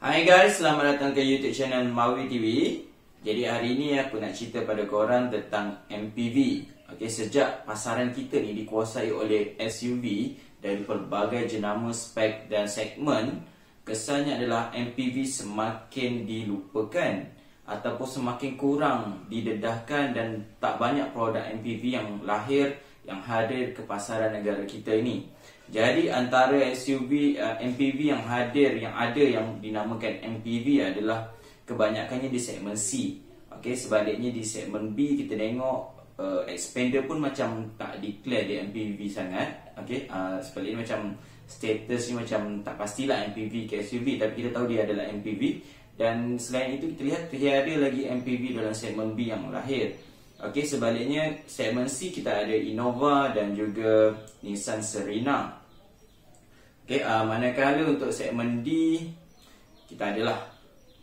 Hai guys, selamat datang ke YouTube channel Mawi TV. Jadi hari ini aku nak cerita pada korang tentang MPV. Okey, sejak pasaran kita ni dikuasai oleh SUV dari pelbagai jenama, spek dan segmen, kesannya adalah MPV semakin dilupakan ataupun semakin kurang didedahkan dan tak banyak produk MPV yang lahir, yang hadir ke pasaran negara kita ini. Jadi antara SUV MPV yang hadir, yang ada yang dinamakan MPV adalah kebanyakannya di segmen C. Okey, sebaliknya di segmen B kita tengok Xpander pun macam tak declare dia MPV sangat. Okey, sebaliknya macam status ni macam tak pastilah MPV ke SUV, tapi kita tahu dia adalah MPV. Dan selain itu kita lihat tiada lagi MPV dalam segmen B yang lahir. Okey, sebaliknya segmen C kita ada Innova dan juga Nissan Serena. Okey, manakala untuk segmen D kita adalah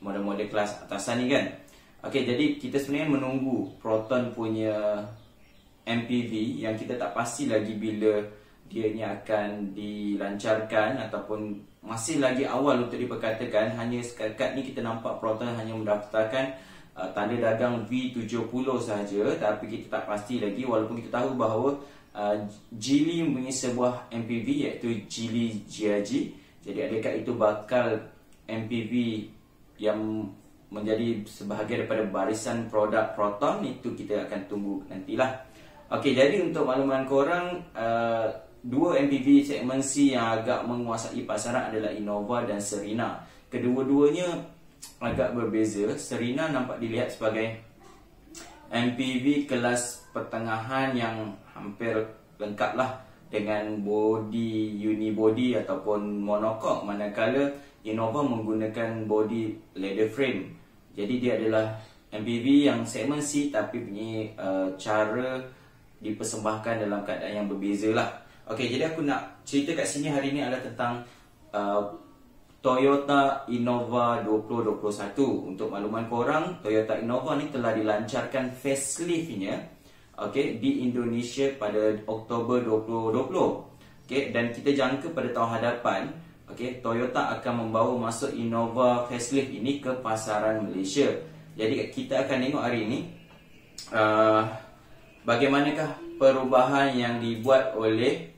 model-model kelas atasan ni kan. Okey, jadi kita sebenarnya menunggu Proton punya MPV yang kita tak pasti lagi bila dia ni akan dilancarkan ataupun masih lagi awal untuk diperkatakan. Hanya setakat ni kita nampak Proton hanya mendaftarkan tanda dagang V70 sahaja, tapi kita tak pasti lagi, walaupun kita tahu bahawa Geely mempunyai sebuah MPV iaitu Geely GRG. Jadi adakah itu bakal MPV yang menjadi sebahagian daripada barisan produk Proton, itu kita akan tunggu nantilah. Okey, jadi untuk makluman korang, dua MPV segmen C yang agak menguasai pasaran adalah Innova dan Serena. Kedua-duanya agak berbeza. Serena nampak dilihat sebagai MPV kelas pertengahan yang hampir lengkap lah dengan body unibody ataupun monocoque, manakala Innova menggunakan body leather frame. Jadi dia adalah MPV yang segmen C tapi punya cara dipersembahkan dalam keadaan yang berbeza lah. Okey, jadi aku nak cerita kat sini hari ni adalah tentang Toyota Innova 2021. Untuk makluman korang, Toyota Innova ni telah dilancarkan facelift-nya di Indonesia pada Oktober 2020. Dan kita jangka pada tahun hadapan Toyota akan membawa masuk Innova facelift ini ke pasaran Malaysia. Jadi kita akan tengok hari ini bagaimanakah perubahan yang dibuat oleh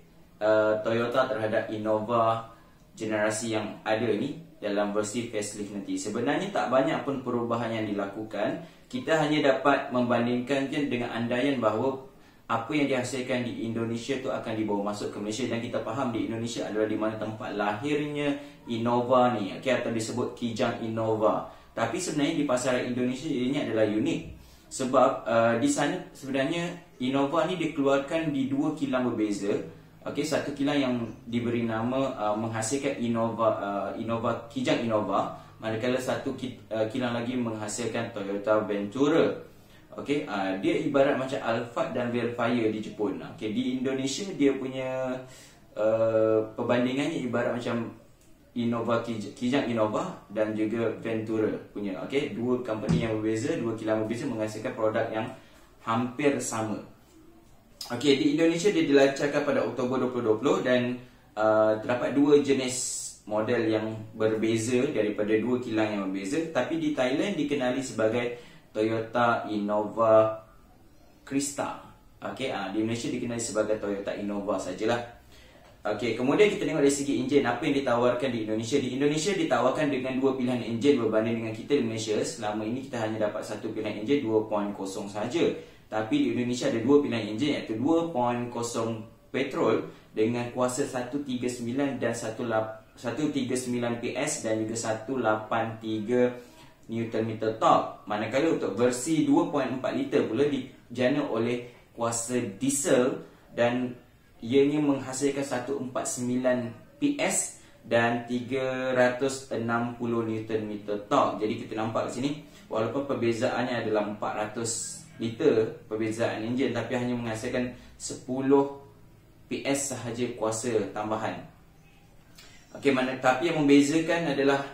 Toyota terhadap Innova generasi yang ada ni dalam versi facelift nanti. Sebenarnya tak banyak pun perubahan yang dilakukan. Kita hanya dapat membandingkan dengan andaian bahawa apa yang dihasilkan di Indonesia tu akan dibawa masuk ke Malaysia. Dan kita faham di Indonesia adalah di mana tempat lahirnya Innova ni, atau disebut Kijang Innova. Tapi sebenarnya di pasaran Indonesia ini adalah unik. Sebab di sana sebenarnya Innova ni dikeluarkan di dua kilang berbeza. Satu kilang yang diberi nama menghasilkan Innova Kijang Innova, manakala satu kilang lagi menghasilkan Toyota Ventura. Dia ibarat macam Alphard dan Velfire di Jepun. Di Indonesia dia punya perbandingannya ibarat macam Innova Kijang Innova dan juga Ventura punya. Dua company yang berbeza, dua kilang berbeza menghasilkan produk yang hampir sama. Di Indonesia dia dilancarkan pada Oktober 2020 dan terdapat dua jenis model yang berbeza daripada dua kilang yang berbeza. Tapi di Thailand dikenali sebagai Toyota Innova Krista. Di Indonesia dikenali sebagai Toyota Innova sajalah. Kemudian kita tengok dari segi enjin, apa yang ditawarkan di Indonesia. Di Indonesia ditawarkan dengan dua pilihan enjin berbanding dengan kita di Malaysia. Selama ini kita hanya dapat satu pilihan enjin 2.0 saja. Tapi di Indonesia ada dua pilihan enjin, iaitu 2.0 petrol dengan kuasa 139 dan 139 PS dan juga 183 Nm torque. Manakala untuk versi 2.4 liter pula dijana oleh kuasa diesel dan ianya menghasilkan 149 PS dan 360 Nm torque. Jadi kita nampak di sini walaupun perbezaannya adalah 400 liter perbezaan enjin, tapi hanya menghasilkan 10 PS sahaja kuasa tambahan. Tapi yang membezakan adalah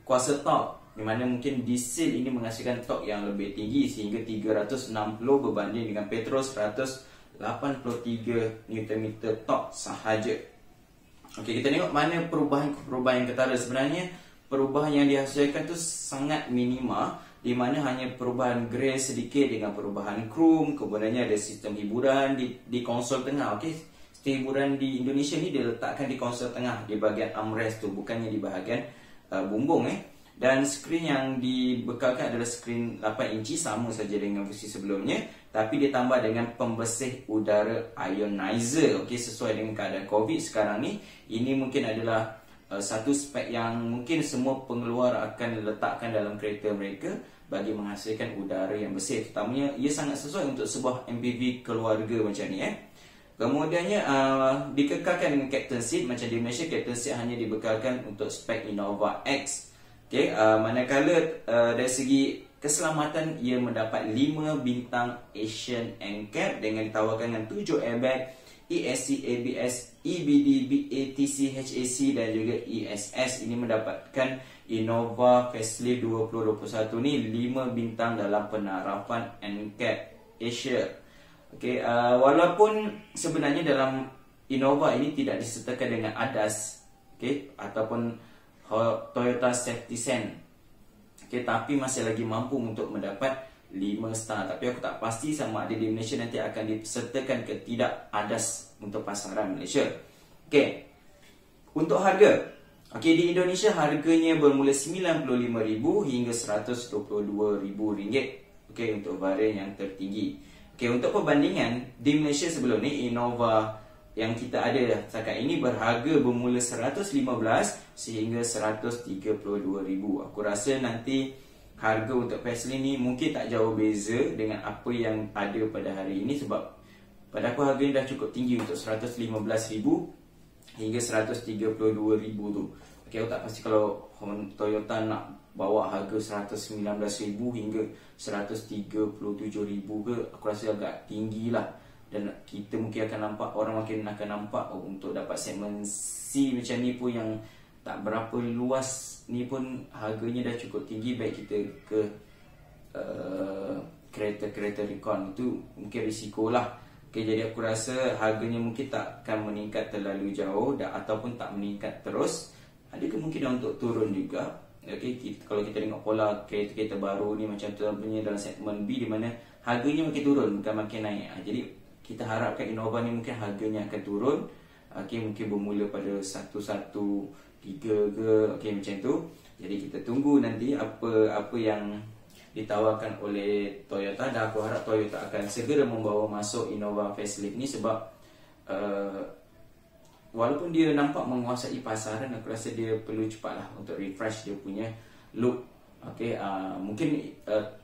kuasa torque, di mana mungkin diesel ini menghasilkan torque yang lebih tinggi sehingga 360 berbanding dengan petrol 183 Nm torque sahaja. Kita tengok mana perubahan yang ketara. Sebenarnya perubahan yang dihasilkan tu sangat minima, di mana hanya perubahan grace sedikit dengan perubahan chrome. Kemudiannya ada sistem hiburan di konsol tengah. Okey, sistem hiburan di Indonesia ni diletakkan di konsol tengah, di bahagian armrest tu, bukannya di bahagian bumbung. Dan skrin yang dibekalkan adalah skrin 8 inci, sama saja dengan versi sebelumnya, tapi ditambah dengan pembersih udara ionizer. Okey, sesuai dengan keadaan COVID sekarang ni, ini mungkin adalah satu spek yang mungkin semua pengeluar akan letakkan dalam kereta mereka bagi menghasilkan udara yang bersih. Terutamanya ia sangat sesuai untuk sebuah MPV keluarga macam ni. Kemudiannya dikekalkan dengan captain seat. Macam di Malaysia, captain seat hanya dibekalkan untuk spek Innova X. Okay, manakala dari segi keselamatan, ia mendapat 5 bintang Asian NCAP dengan ditawarkan dengan 7 airbag, ESC, ABS, EBD, BATC, HAC dan juga ESS. Ini mendapatkan Innova Facelift 2021 ni 5 bintang dalam penarapan NCAP Asia. Okey, walaupun sebenarnya dalam Innova ini tidak disertakan dengan ADAS, okey, ataupun Toyota Safety Sense. Okey, tapi masih lagi mampu untuk mendapat 5 star. Tapi aku tak pasti sama ada di Malaysia nanti akan disertakan ke tidak ADAS untuk pasaran Malaysia. Okey, untuk harga, okey, di Indonesia harganya bermula RM95,000 hingga RM122,000. Okey, untuk varian yang tertinggi. Okey, untuk perbandingan di Malaysia sebelum ni, Innova yang kita ada setakat ini berharga bermula RM115,000 sehingga RM132,000. Aku rasa nanti harga untuk facelift ni mungkin tak jauh beza dengan apa yang ada pada hari ini, sebab pada aku harga ni dah cukup tinggi untuk RM115,000 hingga RM132,000 tu. Okay, aku tak pasti kalau Toyota nak bawa harga RM119,000 hingga RM137,000 ke, aku rasa agak tinggi lah. Dan kita mungkin akan nampak, orang makin akan nampak untuk dapat segmen C macam ni pun yang tak berapa luas ni pun harganya dah cukup tinggi. Baik kita ke kereta-kereta recon, itu mungkin risiko lah. Okay, jadi aku rasa harganya mungkin tak akan meningkat terlalu jauh ataupun tak meningkat terus. Ada kemungkinan untuk turun juga. Okay, kalau kita tengok pola kereta-kereta baru ni, macam contohnya dalam segmen B, di mana harganya makin turun bukan makin naik. Jadi kita harapkan Innova ni mungkin harganya akan turun. Okay, mungkin bermula pada 113 ke, okay, macam tu. Jadi kita tunggu nanti apa yang ditawarkan oleh Toyota. Dan aku harap Toyota akan segera membawa masuk Innova Facelift ni, sebab walaupun dia nampak menguasai pasaran, aku rasa dia perlu cepatlah untuk refresh dia punya look. Okay, mungkin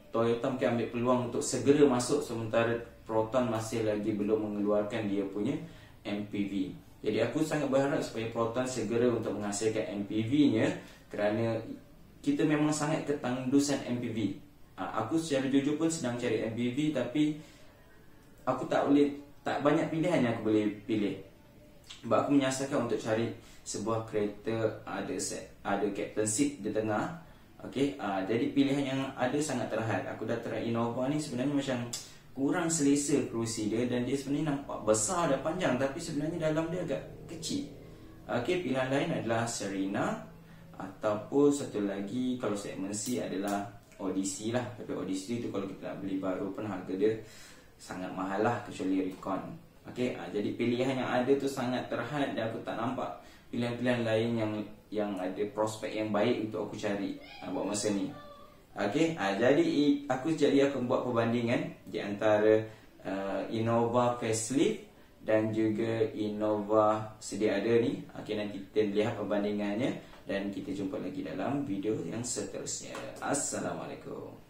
Toyota mungkin ambil peluang untuk segera masuk, sementara Proton masih lagi belum mengeluarkan dia punya MPV. Jadi aku sangat berharap supaya Proton segera untuk menghasilkan MPV-nya, kerana kita memang sangat ketandusan MPV. Aku secara jujur pun sedang cari MPV, tapi aku tak banyak pilihan yang aku boleh pilih. Sebab aku menyasarkan untuk cari sebuah kereta ada captain seat di tengah. Okay, jadi pilihan yang ada sangat terhad. Aku dah try Innova ni, sebenarnya macam kurang selesa kerusi dia, dan dia sebenarnya nampak besar dan panjang, tapi sebenarnya dalam dia agak kecil. Okay, pilihan lain adalah Serena, ataupun satu lagi kalau segmen C adalah Odyssey lah. Tapi Odyssey tu kalau kita nak beli baru pun harga dia sangat mahal lah, kecuali Recon. Okay, jadi pilihan yang ada tu sangat terhad, dan aku tak nampak pilihan-pilihan lain yang ada prospek yang baik untuk aku cari buat masa ni. Okay, jadi aku akan buat perbandingan di antara Innova Facelift dan juga Innova sedia ada ni. Okay, nanti kita lihat perbandingannya, dan kita jumpa lagi dalam video yang seterusnya. Assalamualaikum.